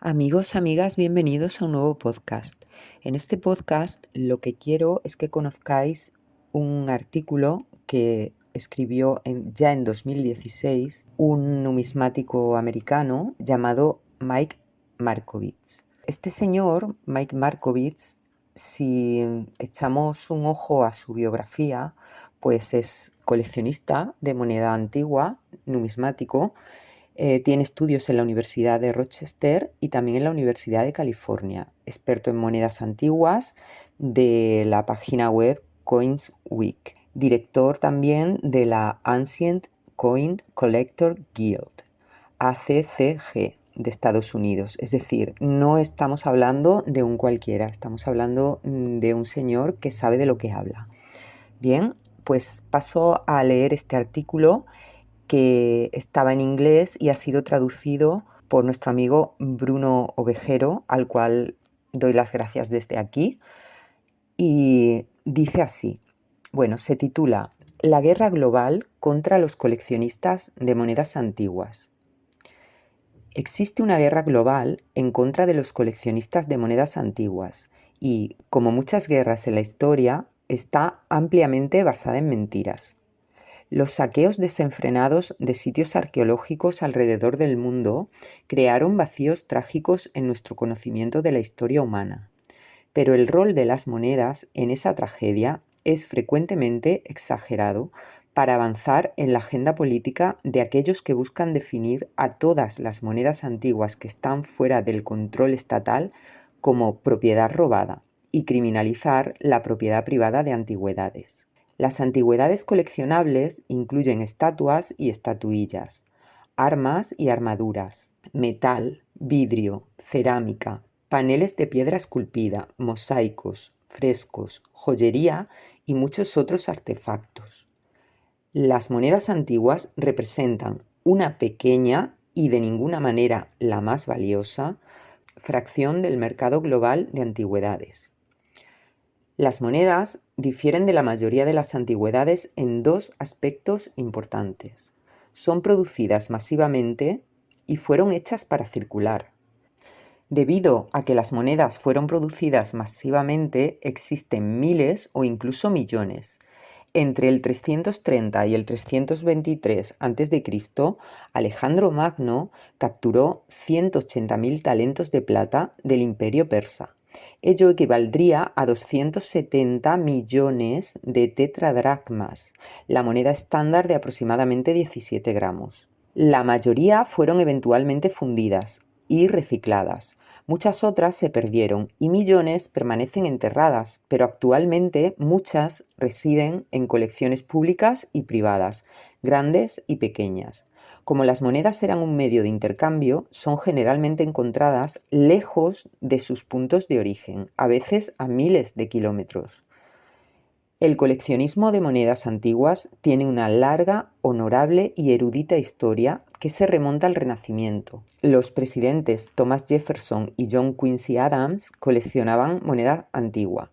Amigos, amigas, bienvenidos a un nuevo podcast. En este podcast lo que quiero es que conozcáis un artículo que escribió ya en 2016 un numismático americano llamado Mike Markowitz. Este señor, Mike Markowitz, si echamos un ojo a su biografía, pues es coleccionista de moneda antigua, numismático. Tiene estudios en la Universidad de Rochester y también en la Universidad de California, experto en monedas antiguas de la página web CoinsWeek, director también de la Ancient Coin Collector Guild, ACCG, de Estados Unidos. Es decir, no estamos hablando de un cualquiera, estamos hablando de un señor que sabe de lo que habla. Bien, pues paso a leer este artículo que estaba en inglés y ha sido traducido por nuestro amigo Bruno Ovejero, al cual doy las gracias desde aquí. Y dice así, se titula La guerra global contra los coleccionistas de monedas antiguas. Existe una guerra global en contra de los coleccionistas de monedas antiguas y, como muchas guerras en la historia, está ampliamente basada en mentiras. Los saqueos desenfrenados de sitios arqueológicos alrededor del mundo crearon vacíos trágicos en nuestro conocimiento de la historia humana. Pero el rol de las monedas en esa tragedia es frecuentemente exagerado para avanzar en la agenda política de aquellos que buscan definir a todas las monedas antiguas que están fuera del control estatal como propiedad robada y criminalizar la propiedad privada de antigüedades. Las antigüedades coleccionables incluyen estatuas y estatuillas, armas y armaduras, metal, vidrio, cerámica, paneles de piedra esculpida, mosaicos, frescos, joyería y muchos otros artefactos. Las monedas antiguas representan una pequeña y de ninguna manera la más valiosa fracción del mercado global de antigüedades. Las monedas difieren de la mayoría de las antigüedades en dos aspectos importantes. Son producidas masivamente y fueron hechas para circular. Debido a que las monedas fueron producidas masivamente, existen miles o incluso millones. Entre el 330 y el 323 a.C., Alejandro Magno capturó 180.000 talentos de plata del Imperio Persa. Ello equivaldría a 270 millones de tetradracmas, la moneda estándar de aproximadamente 17 gramos. La mayoría fueron eventualmente fundidas y recicladas. Muchas otras se perdieron y millones permanecen enterradas, pero actualmente muchas residen en colecciones públicas y privadas, grandes y pequeñas. Como las monedas eran un medio de intercambio, son generalmente encontradas lejos de sus puntos de origen, a veces a miles de kilómetros. El coleccionismo de monedas antiguas tiene una larga, honorable y erudita historia que se remonta al Renacimiento. Los presidentes Thomas Jefferson y John Quincy Adams coleccionaban moneda antigua.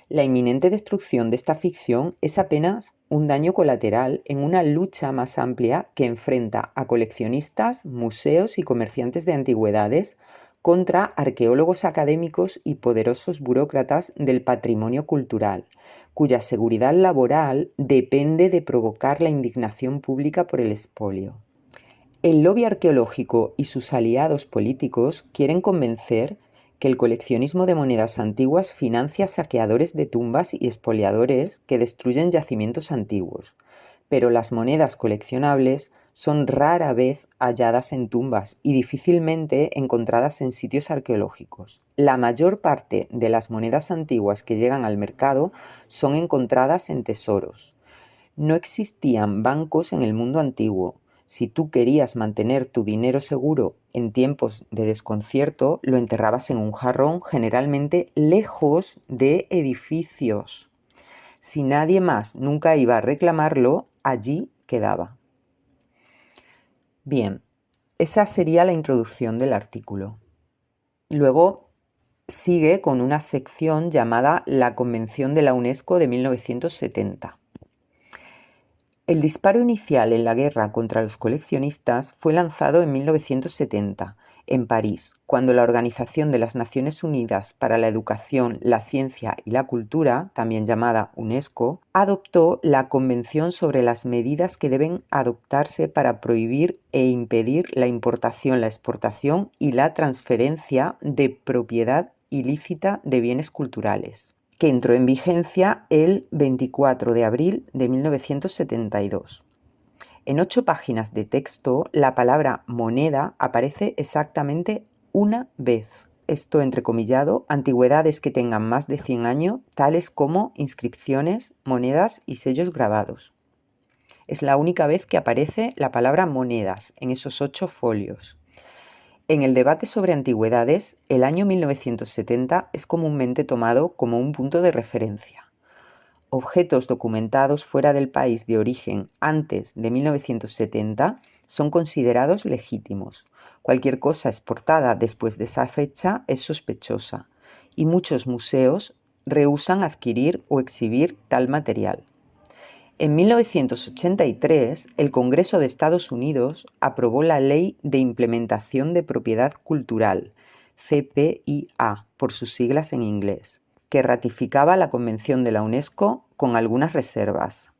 La inminente destrucción de esta ficción es apenas un daño colateral en una lucha más amplia que enfrenta a coleccionistas, museos y comerciantes de antigüedades contra arqueólogos académicos y poderosos burócratas del patrimonio cultural, cuya seguridad laboral depende de provocar la indignación pública por el expolio. El lobby arqueológico y sus aliados políticos quieren convencer que el coleccionismo de monedas antiguas financia saqueadores de tumbas y expoliadores que destruyen yacimientos antiguos, pero las monedas coleccionables son rara vez halladas en tumbas y difícilmente encontradas en sitios arqueológicos. La mayor parte de las monedas antiguas que llegan al mercado son encontradas en tesoros. No existían bancos en el mundo antiguo. Si tú querías mantener tu dinero seguro en tiempos de desconcierto, lo enterrabas en un jarrón, generalmente lejos de edificios. Si nadie más nunca iba a reclamarlo, allí quedaba. Bien, esa sería la introducción del artículo. Luego sigue con una sección llamada La Convención de la UNESCO de 1970. El disparo inicial en la guerra contra los coleccionistas fue lanzado en 1970, en París, cuando la Organización de las Naciones Unidas para la Educación, la Ciencia y la Cultura, también llamada UNESCO, adoptó la Convención sobre las medidas que deben adoptarse para prohibir e impedir la importación, la exportación y la transferencia de propiedad ilícita de bienes culturales, que entró en vigencia el 24 de abril de 1972. En 8 páginas de texto, la palabra moneda aparece exactamente una vez. Esto entrecomillado, antigüedades que tengan más de 100 años, tales como inscripciones, monedas y sellos grabados. Es la única vez que aparece la palabra monedas en esos 8 folios. En el debate sobre antigüedades, el año 1970 es comúnmente tomado como un punto de referencia. Objetos documentados fuera del país de origen antes de 1970 son considerados legítimos. Cualquier cosa exportada después de esa fecha es sospechosa y muchos museos rehúsan adquirir o exhibir tal material. En 1983, el Congreso de Estados Unidos aprobó la Ley de Implementación de Propiedad Cultural, CPIA, por sus siglas en inglés, que ratificaba la Convención de la UNESCO con algunas reservas.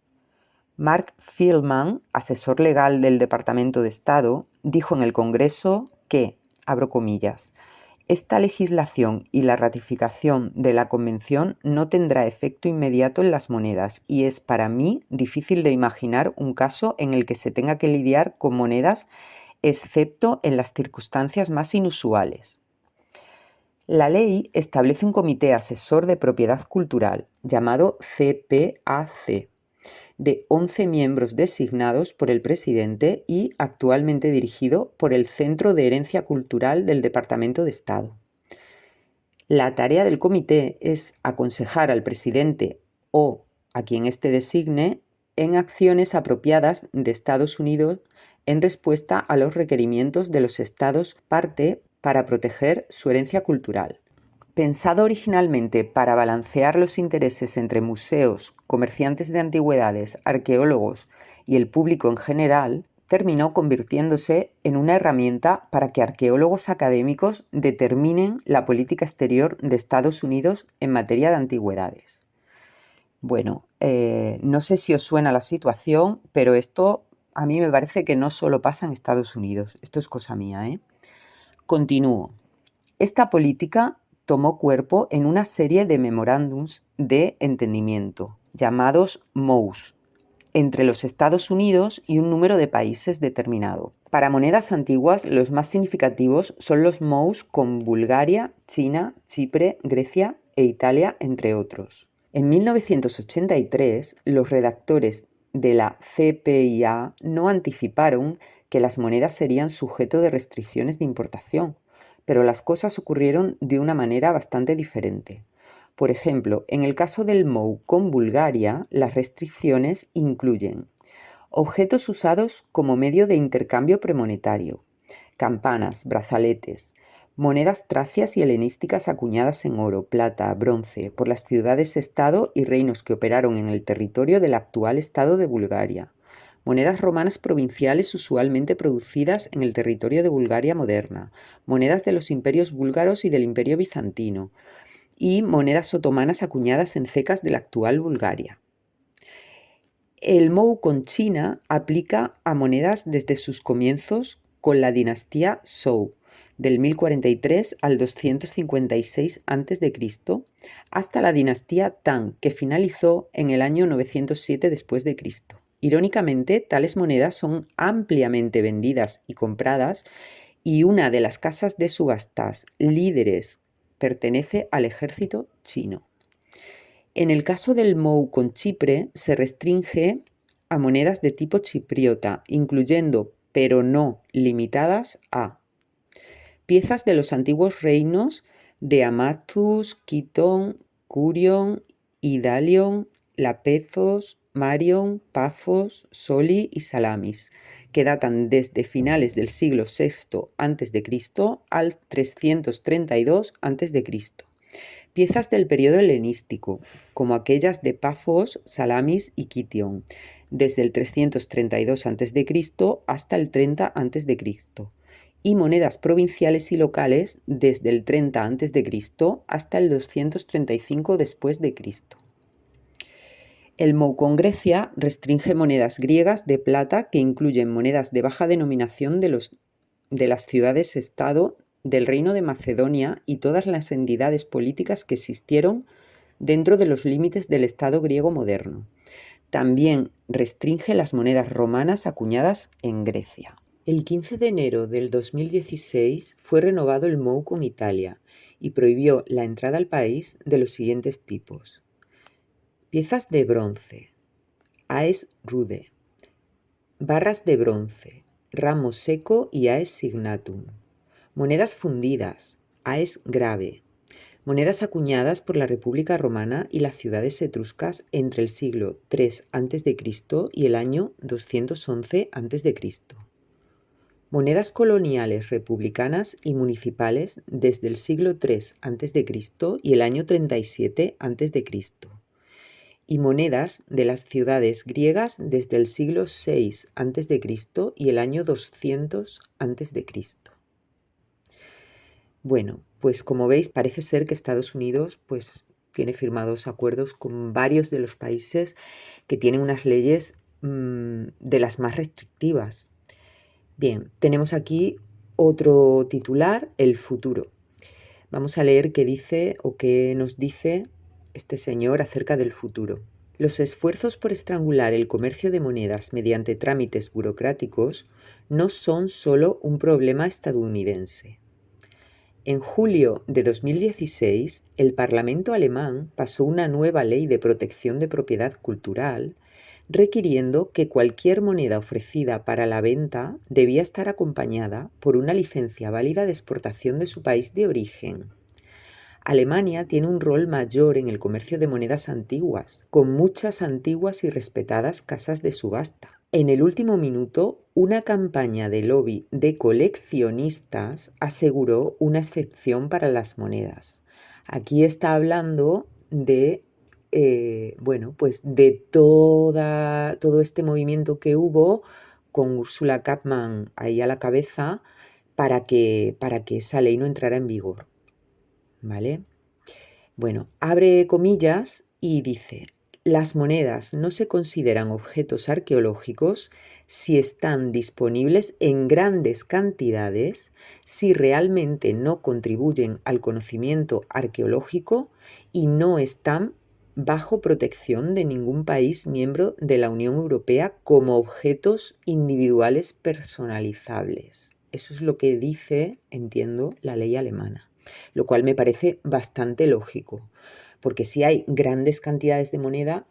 Mark Fielman, asesor legal del Departamento de Estado, dijo en el Congreso que, abro comillas, esta legislación y la ratificación de la Convención no tendrá efecto inmediato en las monedas y es para mí difícil de imaginar un caso en el que se tenga que lidiar con monedas excepto en las circunstancias más inusuales. La ley establece un comité asesor de propiedad cultural, llamado CPAC, de 11 miembros designados por el presidente y actualmente dirigido por el Centro de Herencia Cultural del Departamento de Estado. La tarea del comité es aconsejar al presidente o a quien éste designe en acciones apropiadas de Estados Unidos en respuesta a los requerimientos de los estados parte para proteger su herencia cultural. Pensado originalmente para balancear los intereses entre museos, comerciantes de antigüedades, arqueólogos y el público en general, terminó convirtiéndose en una herramienta para que arqueólogos académicos determinen la política exterior de Estados Unidos en materia de antigüedades. Bueno, no sé si os suena la situación, pero esto a mí me parece que no solo pasa en Estados Unidos. Esto es cosa mía, ¿eh? Continúo. Esta política tomó cuerpo en una serie de memorándums de entendimiento, llamados MOUs, entre los Estados Unidos y un número de países determinado. Para monedas antiguas, los más significativos son los MOUs con Bulgaria, China, Chipre, Grecia e Italia, entre otros. En 1983, los redactores de la CPIA no anticiparon que las monedas serían sujeto de restricciones de importación, pero las cosas ocurrieron de una manera bastante diferente. Por ejemplo, en el caso del MOU con Bulgaria, las restricciones incluyen objetos usados como medio de intercambio premonetario, campanas, brazaletes, monedas tracias y helenísticas acuñadas en oro, plata, bronce por las ciudades-estado y reinos que operaron en el territorio del actual estado de Bulgaria, monedas romanas provinciales usualmente producidas en el territorio de Bulgaria moderna, monedas de los imperios búlgaros y del imperio bizantino, y monedas otomanas acuñadas en cecas de la actual Bulgaria. El MOU con China aplica a monedas desde sus comienzos con la dinastía Zhou, del 1043 al 256 a.C., hasta la dinastía Tang, que finalizó en el año 907 después de Cristo. Irónicamente, tales monedas son ampliamente vendidas y compradas y una de las casas de subastas líderes pertenece al ejército chino. En el caso del MOU con Chipre, se restringe a monedas de tipo chipriota, incluyendo, pero no limitadas a, piezas de los antiguos reinos de Amathus, Kitón, Curion, Idalion, Lapezos, Marion, Pafos, Soli y Salamis, que datan desde finales del siglo VI a.C. al 332 a.C. Piezas del periodo helenístico, como aquellas de Pafos, Salamis y Kition, desde el 332 a.C. hasta el 30 a.C., y monedas provinciales y locales desde el 30 a.C. hasta el 235 después de Cristo. El MOU con Grecia restringe monedas griegas de plata que incluyen monedas de baja denominación de las ciudades-estado del Reino de Macedonia y todas las entidades políticas que existieron dentro de los límites del Estado griego moderno. También restringe las monedas romanas acuñadas en Grecia. El 15 de enero del 2016 fue renovado el MOU con Italia y prohibió la entrada al país de los siguientes tipos: piezas de bronce, aes rude, barras de bronce, ramo seco y aes signatum, monedas fundidas, aes grave, monedas acuñadas por la República Romana y las ciudades etruscas entre el siglo III a.C. y el año 211 a.C., monedas coloniales republicanas y municipales desde el siglo III a.C. y el año 37 a.C., y monedas de las ciudades griegas desde el siglo VI a.C. y el año 200 a.C. Bueno, pues como veis, parece ser que Estados Unidos pues tiene firmados acuerdos con varios de los países que tienen unas leyes de las más restrictivas. Bien, tenemos aquí otro titular, el futuro. Vamos a leer qué dice o qué nos dice este señor acerca del futuro. Los esfuerzos por estrangular el comercio de monedas mediante trámites burocráticos no son solo un problema estadounidense. En julio de 2016, el Parlamento alemán pasó una nueva ley de protección de propiedad cultural, requiriendo que cualquier moneda ofrecida para la venta debía estar acompañada por una licencia válida de exportación de su país de origen. Alemania tiene un rol mayor en el comercio de monedas antiguas, con muchas antiguas y respetadas casas de subasta. En el último minuto, una campaña de lobby de coleccionistas aseguró una excepción para las monedas. Aquí está hablando de, de todo este movimiento que hubo con Ursula Kaufmann ahí a la cabeza para que esa ley no entrara en vigor. ¿Vale? Bueno, abre comillas y dice: las monedas no se consideran objetos arqueológicos si están disponibles en grandes cantidades, si realmente no contribuyen al conocimiento arqueológico y no están bajo protección de ningún país miembro de la Unión Europea como objetos individuales personalizables. Eso es lo que dice, entiendo, la ley alemana, lo cual me parece bastante lógico, porque si hay grandes cantidades de moneda,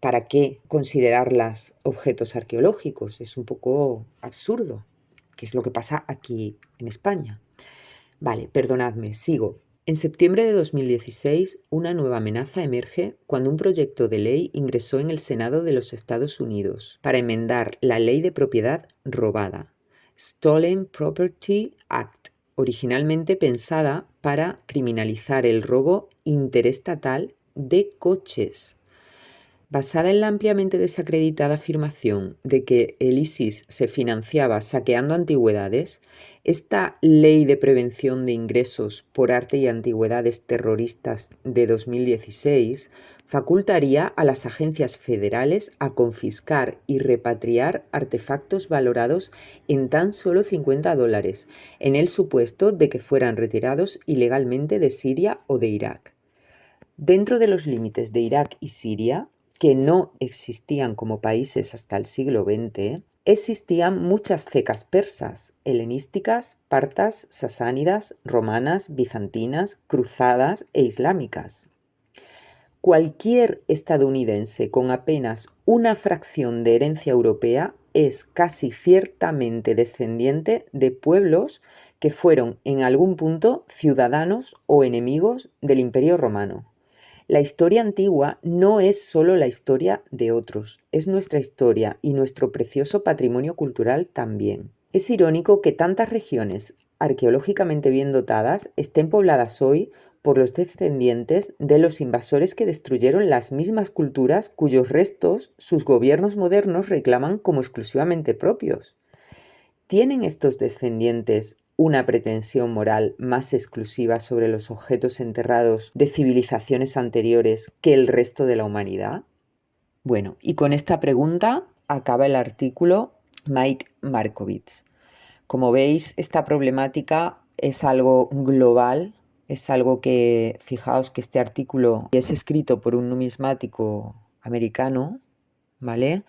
¿para qué considerarlas objetos arqueológicos? Es un poco absurdo, que es lo que pasa aquí en España. Vale, perdonadme, sigo. En septiembre de 2016, una nueva amenaza emerge cuando un proyecto de ley ingresó en el Senado de los Estados Unidos para enmendar la Ley de Propiedad Robada, Stolen Property Act, originalmente pensada para criminalizar el robo interestatal de coches. Basada en la ampliamente desacreditada afirmación de que el ISIS se financiaba saqueando antigüedades, esta Ley de Prevención de Ingresos por Arte y Antigüedades Terroristas de 2016 facultaría a las agencias federales a confiscar y repatriar artefactos valorados en tan solo $50, en el supuesto de que fueran retirados ilegalmente de Siria o de Irak. Dentro de los límites de Irak y Siria, que no existían como países hasta el siglo XX, existían muchas cecas persas, helenísticas, partas, sasánidas, romanas, bizantinas, cruzadas e islámicas. Cualquier estadounidense con apenas una fracción de herencia europea es casi ciertamente descendiente de pueblos que fueron en algún punto ciudadanos o enemigos del Imperio Romano. La historia antigua no es solo la historia de otros, es nuestra historia y nuestro precioso patrimonio cultural también. Es irónico que tantas regiones arqueológicamente bien dotadas estén pobladas hoy por los descendientes de los invasores que destruyeron las mismas culturas cuyos restos sus gobiernos modernos reclaman como exclusivamente propios. ¿Tienen estos descendientes una pretensión moral más exclusiva sobre los objetos enterrados de civilizaciones anteriores que el resto de la humanidad? Bueno, y con esta pregunta acaba el artículo Mike Markovits. Como veis, esta problemática es algo global, es algo que, fijaos que este artículo es escrito por un numismático americano, ¿vale?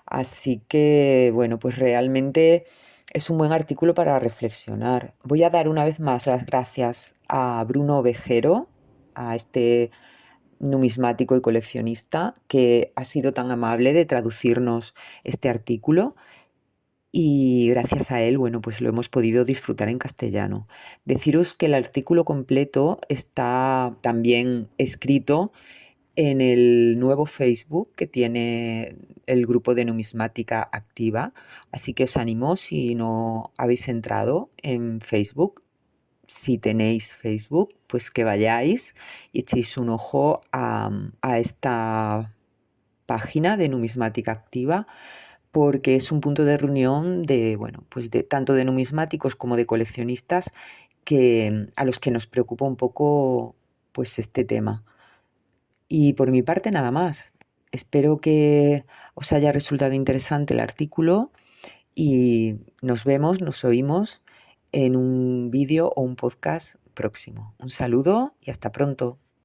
Así que, bueno, pues realmente es un buen artículo para reflexionar. Voy a dar una vez más las gracias a Bruno Ovejero, a este numismático y coleccionista, que ha sido tan amable de traducirnos este artículo. Y gracias a él, bueno, pues lo hemos podido disfrutar en castellano. Deciros que el artículo completo está también escrito en el nuevo Facebook que tiene el grupo de numismática activa, así que os animo, si no habéis entrado en Facebook, si tenéis Facebook, pues que vayáis y echéis un ojo a esta página de numismática activa, porque es un punto de reunión de, bueno, pues de tanto de numismáticos como de coleccionistas que a los que nos preocupa un poco pues este tema. Y por mi parte nada más. Espero que os haya resultado interesante el artículo y nos oímos en un vídeo o un podcast próximo. Un saludo y hasta pronto.